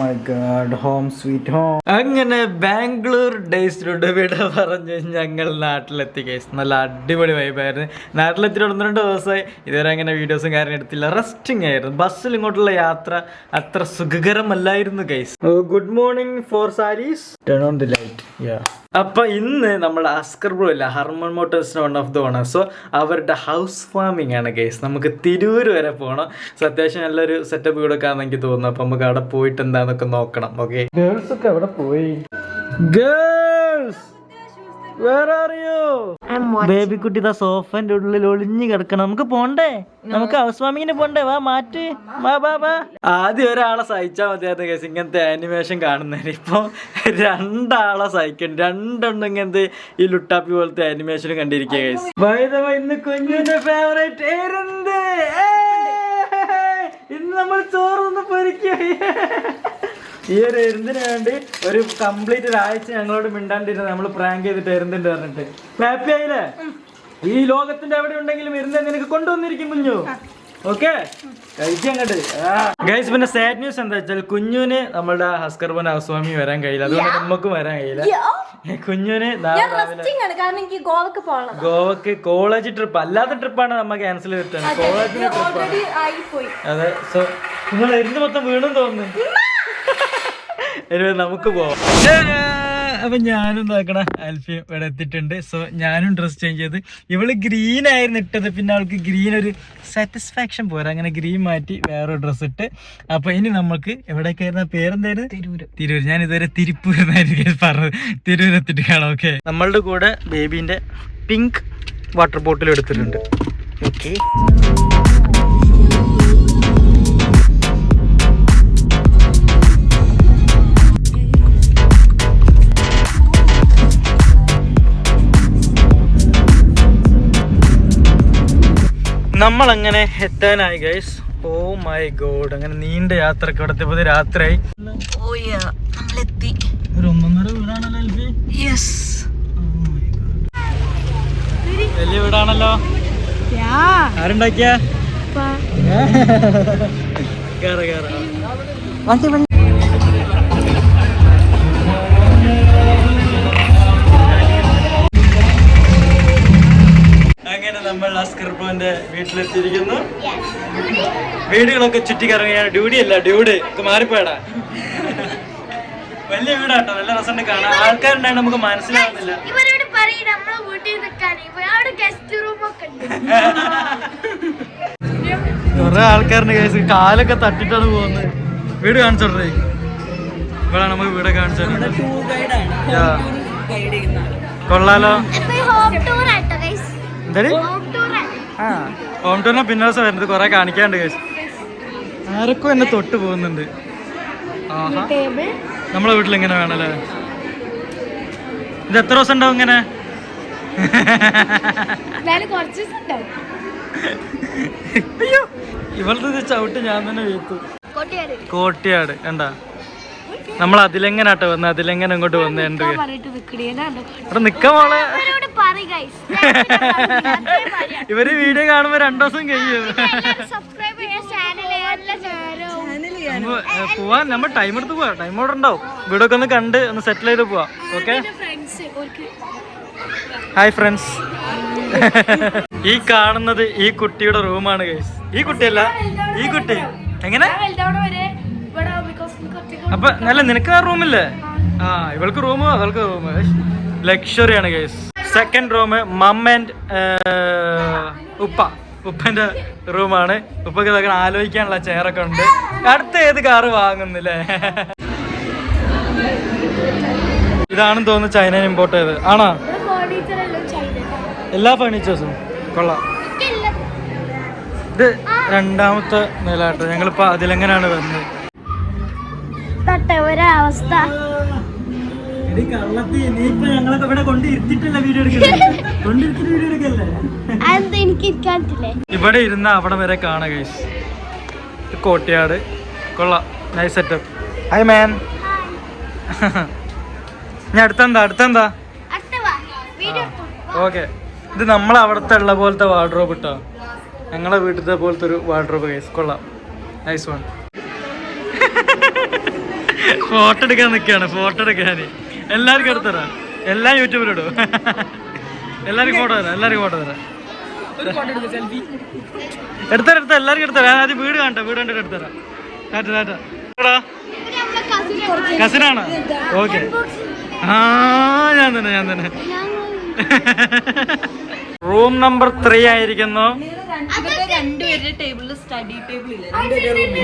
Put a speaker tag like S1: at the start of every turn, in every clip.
S1: My God, home sweet home. അങ്ങനെ ബാംഗ്ലൂർ ഡേയ്സിലൂടെ വിട പറഞ്ഞ് ഞങ്ങൾ നാട്ടിലെത്തി ഗൈസ്. നല്ല അടിപൊളി വൈബായിരുന്നു. നാട്ടിലെത്തിയിട്ട് 1-2 ദിവസമായി ഇതുവരെ അങ്ങനെ വീഡിയോസും കാര്യം എടുത്തില്ല. റെസ്റ്റിംഗ് ആയിരുന്നു. ബസ്സിൽ ഇങ്ങോട്ടുള്ള യാത്ര അത്ര സുഖകരമല്ലായിരുന്നു guys. Good morning for saris. Turn on the light. Yeah. അപ്പൊ ഇന്ന് നമ്മൾ അസ്കർ ബ്രോ ഇല്ല, ഹർമൻ മോട്ടോഴ്സിന്റെ one of the owner. So അവരുടെ ഹൗസ് വാമിംഗ് ആണ് ഗൈസ്. നമുക്ക് തിരൂർ വരെ പോകണം. സോ അത്യാവശ്യം നല്ലൊരു സെറ്റപ്പ് കൊടുക്കാന്ന് എനിക്ക് തോന്നുന്നു. അപ്പൊ നമുക്ക് അവിടെ പോയിട്ട് എന്താന്നൊക്കെ നോക്കണം. ഓക്കെ, ഗേൾസ് ഒക്കെ അവിടെ പോയി. Girls, where are you? Baby കുട്ടി ദാ സോഫന്റെ ഉള്ളിൽ ഒളിഞ്ഞു കിടക്കണം. നമുക്ക് പോണ്ടേ? നമുക്ക് ഹൗസ് വാമിങ്ങിന് പോണ്ടേ? വാ, മാറ്റ്, വാ. ആദ്യം ഒരാളെ സഹിച്ചാൽ മതിയായിരുന്നു കേസ് ഇങ്ങനത്തെ ആനിമേഷൻ കാണുന്നതിന്. ഇപ്പൊ 2 ആളെ സഹിക്കണം. 2 ഇങ്ങനത്തെ ഈ ലുട്ടാപ്പി പോലത്തെ ആനിമേഷൻ കണ്ടിരിക്കുക കേസ്. ഇന്ന് കുഞ്ഞിന്റെ ഫേവറേറ്റ് എരുന്ത്. ഇന്ന് നമ്മൾ ചോറൊന്ന് പൊരിക്കുക. ഈ ഒരു എരുന്തിന് വേണ്ടി ഒരു കംപ്ലീറ്റ് ഒരാഴ്ച ഞങ്ങളോട് മിണ്ടാണ്ടിരുന്നത് നമ്മൾ പ്രാങ്ക് ചെയ്തിട്ട് എരുന്നുണ്ട് പറഞ്ഞിട്ട്. ഹാപ്പി ആയില്ലേ? ഈ ലോകത്തിന്റെ എവിടെ ഉണ്ടെങ്കിലും എരുന്ന് നിനക്ക് കൊണ്ടുവന്നിരിക്കും കുഞ്ഞു. ഓക്കെ, കഴിച്ചങ്ങോട്ട് ഗൈസ്. പിന്നെ സാഡ് ന്യൂസ് എന്താ വെച്ചാൽ കുഞ്ഞുവിന് നമ്മളുടെ ഹസ്കർബൻ ഹൗസ് വാമി വരാൻ കഴിയില്ല. അതുകൊണ്ട് നമുക്കും വരാൻ കഴിയില്ല. കുഞ്ഞുവിന് ഗോവക്ക് കോളേജ് ട്രിപ്പ്, അല്ലാത്ത ട്രിപ്പാണ് നമ്മ ക്യാൻസൽ ചെയ്തിട്ടാണ്. കോളേജിന്റെ ട്രിപ്പാണ്. അതെ. സോ നിങ്ങൾ എരുന്ന് മൊത്തം വീണും തോന്നുന്നു. നമുക്ക് പോവാം. അപ്പൊ ഞാനും നോക്കണ അൽഫിയും ഇവിടെ എത്തിയിട്ടുണ്ട്. സോ ഞാനും ഡ്രസ് ചേഞ്ച് ചെയ്ത്, ഇവള് ഗ്രീൻ ആയിരുന്നു ഇട്ടത്. പിന്നെ അവൾക്ക് ഗ്രീൻ ഒരു സാറ്റിസ്ഫാക്ഷൻ പോരാ, അങ്ങനെ ഗ്രീൻ മാറ്റി വേറെ ഡ്രസ്സ് ഇട്ട്. അപ്പൊ ഇനി നമുക്ക് എവിടേക്കായിരുന്നു? പേരെന്തായിരുന്നു? തിരൂർ. ഞാൻ ഇതുവരെ തിരുപ്പൂർ എന്നായിരിക്കും പറഞ്ഞത്. തിരൂർ എത്തിയിട്ട് കാണാം. ഓക്കെ, നമ്മളുടെ കൂടെ ബേബീന്റെ പിങ്ക് വാട്ടർ ബോട്ടിൽ എടുത്തിട്ടുണ്ട്. ഓക്കെ, നമ്മളങ്ങനെ എത്താനായി ഗൈസ്. ഓ മൈ ഗോഡ്, അങ്ങനെ നീണ്ട യാത്രക്ക് ഇവിടത്തെ രാത്രിയായി. നമ്മളെത്തി. ഒരു 1.5 വീടാണല്ലോ എൽഫി. യെസ്, വലിയ വീടാണല്ലോ. ആരുണ്ടാക്കിയ? അങ്ങനെ നമ്മൾ അസ്കർ ബ്രോന്റെ വീട്ടിലെത്തിയിരിക്കുന്നു. വീടുകളൊക്കെ ചുറ്റിക്കറങ്ങിയാണ്. ഡ്യൂഡി അല്ല, ഡ്യൂഡ് മാറിപ്പോയടാ. വലിയ വീടാട്ടോ, നല്ല രസം കാണാൻ. ആൾക്കാരുണ്ടായി നമുക്ക് മനസ്സിലാവുന്നില്ല. കുറെ ആൾക്കാരുടെ കേസ് കാലൊക്കെ തട്ടിട്ടാണ് പോകുന്നത്. വീട് കാണിച്ചോട്ടെ. ഇവിടെ നമുക്ക് വീട് കാണിച്ചോ. കൊള്ളാലോ. ഹോം ടൂറിനെ പിന്നെ ദിവസം വരുന്നത്. കുറെ കാണിക്കാണ്ട് കേസ്. ആരൊക്കെ എന്നെ തൊട്ട് പോകുന്നുണ്ട്. ആഹാ, നമ്മളെ വീട്ടിൽ ഇങ്ങനെ വേണല്ലേ? ഇത് എത്ര ദിവസം ഉണ്ടാവും ഇങ്ങനെ? അയ്യോ, ഇവളുടെ ചവിട്ട് ഞാൻ തന്നെ വീത്തു. കോട്ടിയാട് കണ്ടാ? നമ്മൾ അതിലെങ്ങനാട്ടോ വന്ന്, അതിലെങ്ങനെ ഇങ്ങോട്ട് വന്നുണ്ട്. അവിടെ നിക്ക മോളെ. ഇവര് വീഡിയോ കാണുമ്പോ 2 ദിവസം കഴിയും പോവാൻ. നമ്മൾ ടൈം എടുത്ത് പോവാ. ടൈം ഓർഡർ ഉണ്ടാവും. വീടൊക്കെ ഒന്ന് കണ്ട് ഒന്ന് സെറ്റിൽ ചെയ്ത് പോവാം. Okay, hi friends. ഈ കാണുന്നത് ഈ കുട്ടിയുടെ റൂമാണ് ഗൈസ്. ഈ കുട്ടിയല്ല, ഈ കുട്ടി. എങ്ങനെ? അപ്പൊ നല്ല നിനക്ക് ആ റൂമില്ലേ? ആ, ഇവൾക്ക് റൂമ്, അവൾക്ക് റൂമ്. ലക്ഷറി ആണ് guys. Second room mom and ഉപ്പന്റെ റൂമാണ്. ഉപ്പൊക്കെ ആലോചിക്കാനുള്ള ചെയറൊക്കെ ഉണ്ട്. അടുത്ത ഏത് കാറ് വാങ്ങുന്നില്ലേ? ഇതാണെന്ന് തോന്നുന്നു ചൈന ഇമ്പോർട്ട് ചെയ്ത്. ആണോ? എല്ലാ ഫർണിച്ചേഴ്സും കൊള്ളാം. ഇത് 2ാമത്തെ നിലാട്ടോ. ഞങ്ങളിപ്പോ അതിലെങ്ങനെയാണ് വരുന്നത്. ഇവിടെ ഇരുന്ന അവിടെ വരെ കാണാം ഗൈസ്. കോട്ടയാട് കൊള്ളാം. Nice setup. ഹായ് മാൻ. ഞാൻ അടുത്തെന്താ? ഓക്കെ, ഇത് നമ്മളെ അവിടുത്തെ ഉള്ള പോലത്തെ വാർഡ്രോബ് ഇട്ടോ. ഞങ്ങളെ വീട്ടിലത്തെ പോലത്തെ ഒരു വാർഡ്രോബ് ഗൈസ്. കൊള്ളാം, നൈസ് വൺ. ഫോട്ടോ എടുക്കാൻ നിൽക്കുകയാണ്, ഫോട്ടോ എടുക്കാൻ. എല്ലാവർക്കും എടുത്തരാം, എല്ലാം യൂട്യൂബിലിടും. എല്ലാവർക്കും ഫോട്ടോ തരാം, എല്ലാവർക്കും ഫോട്ടോ തരാം. എടുത്തരാം, എല്ലാവർക്കും എടുത്തരാം. ഞാൻ ആദ്യം വീട് കാണട്ടെ, വീട് കണ്ടിട്ട് എടുത്തരാം. കസിനാണ്. ഓക്കെ, ആ ഞാൻ തന്നെ. റൂം നമ്പർ 3 ആയിരിക്കുന്നു.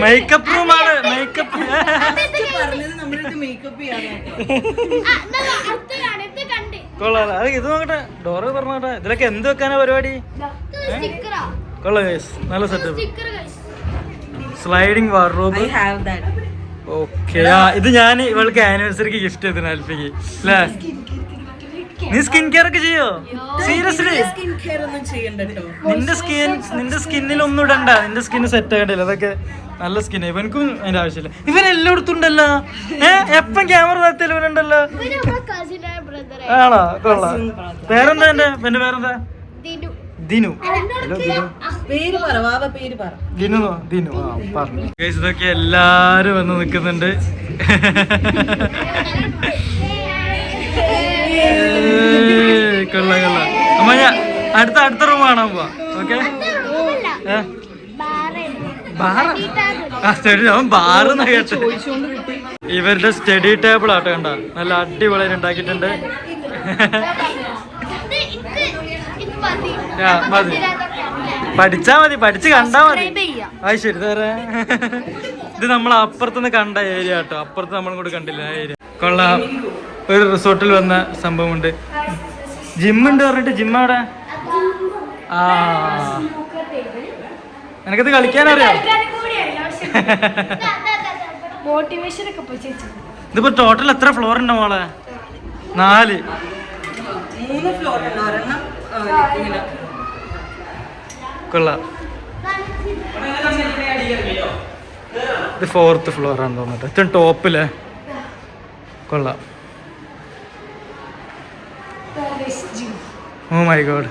S1: മേക്കപ്പ് റൂമാണ്. മേക്കപ്പ് കൊള്ളാം. അത് ഇത് നോക്കട്ടെ, ഡോറ് പറഞ്ഞോട്ടെ. ഇതിലൊക്കെ എന്ത് വെക്കാനാ പരിപാടി? കൊള്ളാം, നല്ല സെറ്റപ്പ്. Sliding wardrobe. ഓക്കെ, ഇത് ഞാൻ ഇവൾക്ക് ആനിവേഴ്സറിക്ക് ഗിഫ്റ്റ് ചെയ്തിരുന്നു അൽഫിക്ക് അല്ലേ? നീ സ്കിൻ കെയർ ഒക്കെ ചെയ്യോ? സീരിയസ്ലി? നിന്റെ സ്കിന്നിൽ ഒന്നും ഇടണ്ട, നിന്റെ സ്കിന്ന് സെറ്റ് ആകണ്ടില്ല. അതൊക്കെ നല്ല സ്കിൻ. ഇവനക്കും അതിന്റെ ആവശ്യമില്ല. ഇവൻ എല്ലായിടത്തും ഉണ്ടല്ലോ. എപ്പം ക്യാമറ താത്തില്ല ഇവനുണ്ടല്ലോ. ആണോ? കൊള്ളാം. പേരെന്താ? എന്റെ പേരെന്താ? ദിനു. ദിനു. ഇതൊക്കെ എല്ലാരും വന്ന് നിക്കുന്നുണ്ട്. കൊള്ളാം. അമ്മ ഞാൻ അടുത്ത റൂം കാണാൻ പോവാ. ഓക്കെ, ബാറെന്നാ കേട്ടോ. ഇവരുടെ സ്റ്റഡി ടേബിൾ ആട്ടോ, കണ്ട നല്ല അടിപൊളിയായി ഉണ്ടാക്കിയിട്ടുണ്ട്. മതി, പഠിച്ചാ മതി, പഠിച്ച് കണ്ടാ മതി. അത് ശരി. വേറെ ഇത് നമ്മൾ അപ്പുറത്തുനിന്ന് കണ്ട ഏരിയ കേട്ടോ. അപ്പുറത്ത് നമ്മളും കൂടെ കണ്ടില്ല ആ ഏരിയ. കൊള്ളാം. ഒരു റിസോർട്ടിൽ വന്ന സംഭവമുണ്ട്. ജിമ്മുണ്ട് പറഞ്ഞിട്ട്. ജിമ്മവിടെ? ആ, എനിക്കത് കളിക്കാനറിയാം. ഇതിപ്പോ ടോട്ടൽ എത്ര ഫ്ലോർ ഉണ്ടോ മോളെ? 4. കൊള്ളാം. ഇത് 4th ഫ്ലോർ ആണെന്ന് തോന്നിട്ട്. ഏറ്റവും ടോപ്പില്. കൊള്ളാം. Oh my god.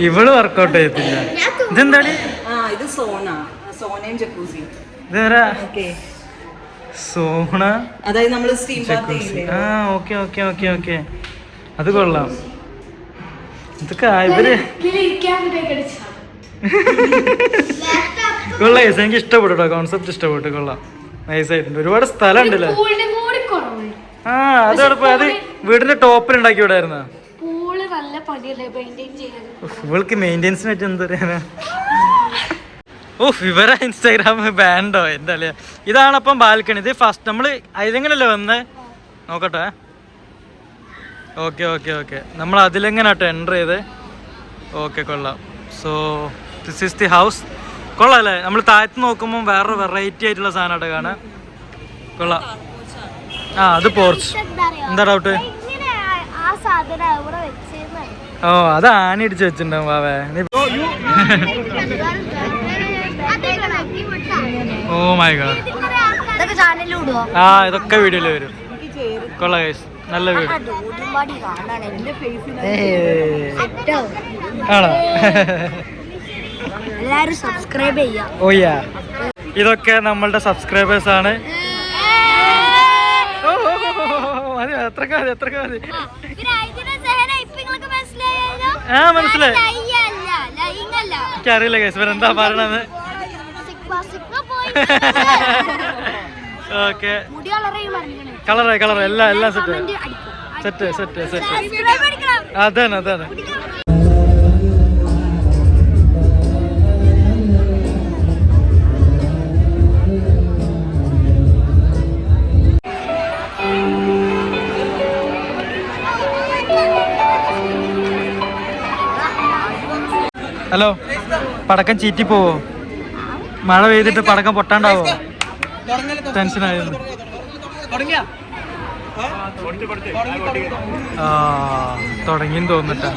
S1: ഇവള് വർക്കൗട്ട് ചെയ്യത്തില്ല. ഇതെന്താണ്? സോണ. ആ, ഓക്കെ. അത് കൊള്ളാം. ഇതൊക്കെ ഇവര് കൊള്ളാം. എനിക്ക് ഇഷ്ടപ്പെട്ടു കേട്ടോ, കോൺസെപ്റ്റ് ഇഷ്ടപ്പെട്ടു. കൊള്ളാം, നൈസായിട്ടുണ്ട്. ഒരുപാട് സ്ഥലം ഉണ്ടല്ലേ? ആ, അതോടൊപ്പം അത് വീടിന്റെ ടോപ്പിൽ ഉണ്ടാക്കി വിടായിരുന്ന. ഇവൾക്ക് മെയിൻ്റെനൻസിന് പറ്റി എന്താ പറയാ? ഇവരെ ഇൻസ്റ്റാഗ്രാം ബാൻഡോ എന്താ അല്ലേ? ഇതാണപ്പം ബാൽക്കണി. ഇത് ഫസ്റ്റ് നമ്മൾ അതിലെങ്ങനല്ലേ വന്നേ? നോക്കട്ടെ. ഓക്കെ. നമ്മൾ അതിലെങ്ങനെ കേട്ടോ എൻ്റർ ചെയ്ത്. ഓക്കെ, കൊള്ളാം. So this is the house. കൊള്ളാം അല്ലേ? നമ്മൾ താഴത്ത് നോക്കുമ്പോൾ വേറൊരു വെറൈറ്റി ആയിട്ടുള്ള സാധനമായിട്ട് കാണാം. കൊള്ളാം. ആ, അത് പോർച്ച്. എന്താ ഡൗട്ട്? ഓ, അത് ആന ഇടിച്ച് വെച്ചിട്ടുണ്ടാവും വാവേ. Oh my god. ആ, ഇതൊക്കെ വീഡിയോയിൽ വരും. കൊള്ളാം ഗൈസ്, നല്ല വീഡിയോ ആണോ? ഓ യാ, ഇതൊക്കെ നമ്മളുടെ സബ്സ്ക്രൈബേഴ്സ് ആണ്. എത്രക്കാ മതി. ആ, മനസ്സിലായി. എനിക്കറിയില്ല ഗൈസ് ഇവരെന്താ പറയണെന്ന്. ഓക്കെ, കളറായി എല്ലാം സെറ്റ്. അതാണ്. ഹലോ, പടക്കം ചീറ്റി പോവോ? മഴ പെയ്തിട്ട് പടക്കം പൊട്ടാണ്ടാവോ? ടെൻഷനായിരുന്നു. തുടങ്ങിന്ന് തോന്നിട്ടാ.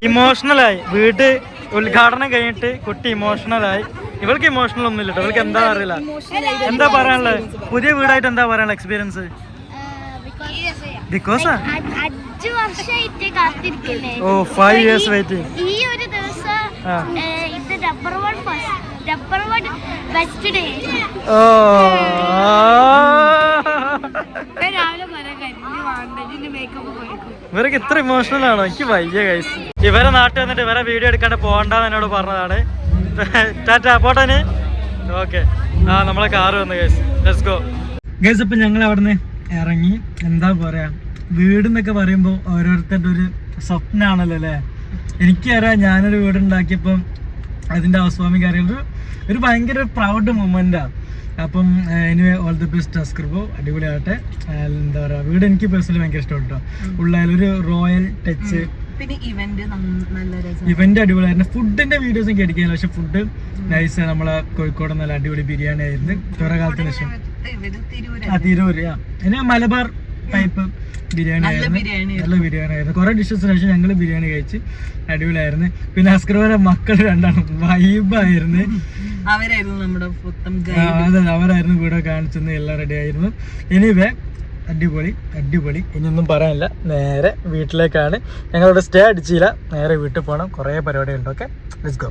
S1: ഇമോഷണലായി വീട് ഉദ്ഘാടനം കഴിഞ്ഞിട്ട് കുട്ടി ഇമോഷണലായി. ഇവൾക്ക് ഇമോഷണൽ ഒന്നും ഇല്ല, ഇവൾക്ക് എന്താ അറിയില്ല. എന്താ പറയാനുള്ളത്? പുതിയ വീടായിട്ട് എന്താ പറയാനുള്ള എക്സ്പീരിയൻസ്? ബിക്കോസ്
S2: 5 വർഷമായിട്ട് കാത്തിരിക്കുന്നേ.
S1: ഓ 5 years വെയിറ്റിംഗ്.
S2: ഈ ഒരു ദിവസം ഇത് നമ്പർ 1 ബെസ്റ്റ് ഡേ.
S1: ഓ ഇവരൊക്കെ ഇത്ര ഇമോഷണൽ ആണോ? എനിക്ക് വയ്യ ഗൈസ്. ഇവരെ നാട്ടിൽ വന്നിട്ട് ഇവരെ വീഡിയോ എടുക്കാണ്ട് പോകണ്ടെന്ന് എന്നോട് പറഞ്ഞതാണ്. ടാറ്റാ പോട്ടെ. ഓക്കെ, നമ്മളെ കാറ് വന്നു ഗൈസ്. Let's go guys. ഇപ്പം ഞങ്ങൾ അവിടുന്ന് ഇറങ്ങി. എന്താ പറയാ, വീടെന്നൊക്കെ പറയുമ്പോൾ ഓരോരുത്തരുടെ ഒരു സ്വപ്നമാണല്ലോ അല്ലേ. എനിക്കറിയാം, ഞാനൊരു വീടുണ്ടാക്കിയപ്പം അതിൻ്റെ ഹൗസ് വാമിങ് കാര്യങ്ങൾ ഒരു ഭയങ്കര പ്രൗഡ് മൊമെൻ്റാണ്. അപ്പം എനിവേ ഓൾ ദി ബെസ്റ്റ് അസ്കർബോ, അടിപൊളിയാകട്ടെ. എന്താ പറയുക, വീട് എനിക്ക് പേഴ്സണലി ഭയങ്കര ഇഷ്ടപ്പെട്ടു. ഉള്ളതിലൊരു റോയൽ ടച്ച്.
S3: പിന്നെ
S1: ഇവന്റ് അടിപൊളിയായിരുന്നു. ഫുഡിന്റെ വീഡിയോസും കേട്ടില്ല, പക്ഷെ ഫുഡ് നൈസ്. നമ്മളെ കോഴിക്കോട് നല്ല അടിപൊളി ബിരിയാണി ആയിരുന്നു കുറെ കാലത്തിന് ശേഷം. തിരൂര് പിന്നെ മലബാർ ടൈപ്പ് ബിരിയാണി ആയിരുന്നു, നല്ല ബിരിയാണി ആയിരുന്നു. കുറെ ഡിഷസിന് ശേഷം ഞങ്ങൾ ബിരിയാണി കഴിച്ച് അടിപൊളിയായിരുന്നു. പിന്നെ അസ്കർവരെ മക്കൾ രണ്ടാണ് വൈബായിരുന്നു. അതെ, അവരായിരുന്നു വീഡിയോ കാണിച്ചെന്ന്, എല്ലാം റെഡി ആയിരുന്നു. എനിവേ അടിപൊളി അടിപൊളി. ഇനിയൊന്നും പറയാനില്ല, നേരെ വീട്ടിലേക്കാണ്. ഞങ്ങളിവിടെ സ്റ്റേ അടിച്ചില്ല, നേരെ വീട്ടിൽ പോകണം. കുറേ പരിപാടികളുണ്ട്. Okay, let's go.